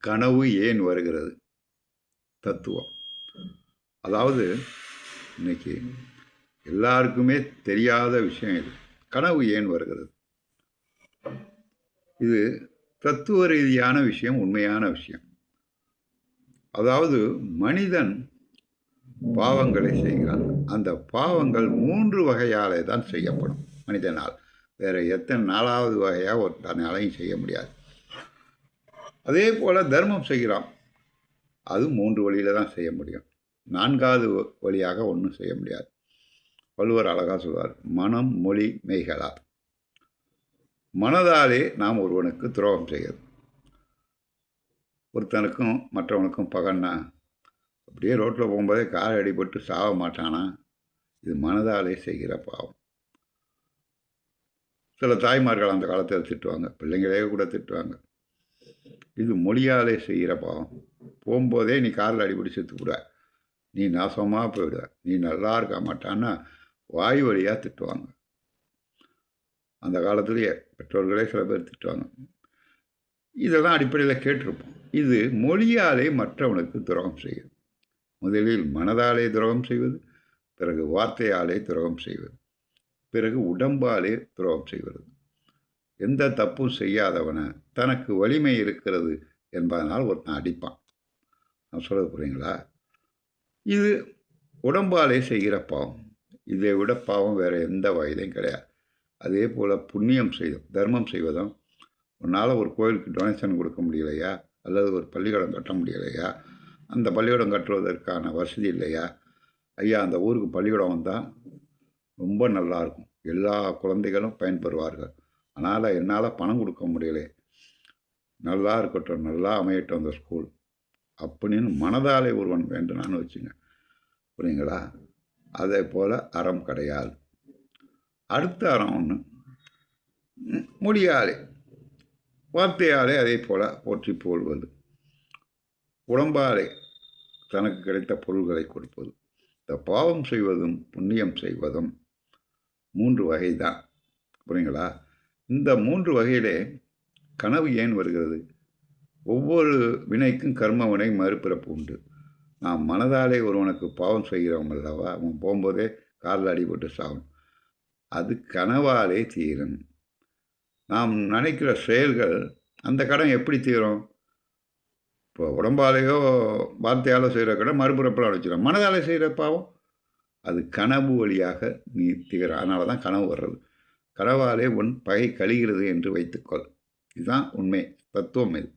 கனவு ஏன் வருகிறது? தத்துவம். அதாவது இன்னைக்கு எல்லாருக்குமே தெரியாத விஷயம் இது. கனவு ஏன் வருகிறது? இது தத்துவ ரீதியான விஷயம், உண்மையான விஷயம். அதாவது மனிதன் பாவங்களை செய்கிறான். அந்த பாவங்கள் 3 வகையாலே தான் செய்யப்படும் மனிதனால். வேற எத்தனை 4வது வகையாக ஒருத்தனாலையும் செய்ய முடியாது. அதே போல் தர்மம் செய்கிறான். அது 3 வழியில் தான் செய்ய முடியும். 4வது வழியாக ஒன்றும் செய்ய முடியாது. வள்ளுவர் அழகாக சொல்வார், மனம் மொழி மெய்களால். மனதாலே நாம் ஒருவனுக்கு துரோகம் செய்கிறது. ஒருத்தனுக்கும் மற்றவனுக்கும் பகன்னா அப்படியே ரோட்டில் போகும்போதே கால் அடிபட்டு சாக மாட்டானா? இது மனதாலே செய்கிற பாவம். சில தாய்மார்கள் அந்த காலத்தில் திட்டுவாங்க, பிள்ளைங்களே கூட திட்டுவாங்க. இது மொழியாலே செய்கிற பாவம். போகும்போதே நீ காலில் அடிபடி செத்துக்கூட, நீ நாசமாக போயிடுவ, நீ நல்லா இருக்க மாட்டான்னா வாய் வழியாக திட்டுவாங்க. அந்த காலத்திலேயே பெற்றோர்களே சில பேர் திட்டுவாங்க. இதெல்லாம் அடிப்படையில் கேட்டிருப்போம். இது மொழியாலே மற்றவனுக்கு துரோகம் செய்யுது. முதலில் மனதாலே துரோகம் செய்வது, பிறகு வார்த்தையாலே துரோகம் செய்வது, பிறகு உடம்பாலே துரோகம் செய்வது. எந்த தப்பும் செய்யாதவனை தனக்கு வலிமை இருக்கிறது என்பதனால் ஒருத்தன் அடிப்பான். நான் சொல்கிறது புரியுங்களா? இது உடம்பாலே செய்கிற பாவம். இதை விட பாவம் வேறு எந்த வயதையும் கிடையாது. அதே போல் புண்ணியம் செய்தும் தர்மம் செய்வதும், உன்னால் ஒரு கோயிலுக்கு டொனேஷன் கொடுக்க முடியலையா, அல்லது ஒரு பள்ளிக்கூடம் கட்ட முடியலையா, அந்த பள்ளிக்கூடம் கட்டுவதற்கான வசதி இல்லையா, ஐயா அந்த ஊருக்கு பள்ளிக்கூடம் வந்தால் ரொம்ப நல்லாயிருக்கும், எல்லா குழந்தைகளும் பயன்பெறுவார்கள், அதனால் என்னால் பணம் கொடுக்க முடியலை, நல்லா இருக்கட்டும், நல்லா அமையட்டும் அந்த ஸ்கூல் அப்படின்னு மனதாலே ஒருவன் வேண்டுனான்னு வச்சுங்க, புரியுங்களா? அதே போல் அறம் கிடையாது. அடுத்த அறம் ஒன்று மொழியாலே, வார்த்தையாலே அதே போல் போற்றி போல்வது, உடம்பாலே தனக்கு கிடைத்த பொருள்களை கொடுப்பது. இந்த பாவம் செய்வதும் புண்ணியம் செய்வதும் 3 வகை தான், புரியுங்களா? இந்த 3 வகையிலே கனவு ஏன் வருகிறது? ஒவ்வொரு வினைக்கும் கர்ம வினை மறுபிறப்பு உண்டு. நாம் மனதாலே ஒருவனுக்கு பாவம் செய்கிறோம் அல்லவா, அவன் போகும்போதே காலில் அடிபட்டு சாகணும், அது கனவாலே தீரும். நாம் நினைக்கிற செயல்கள் அந்த கடன் எப்படி தீரும்? இப்போ உடம்பாலேயோ வார்த்தையாலோ செய்கிற கடன் மறுபிறப்பில் அடைச்சிடும். மனதாலே செய்கிற பாவம் அது கனவு வழியாக நீ தீர. அதனால தான் கனவு வர்றது. கனவாலே உன் பகை கழிகிறது என்று வைத்துக்கொள். இதுதான் உண்மை, தத்துவம் இது.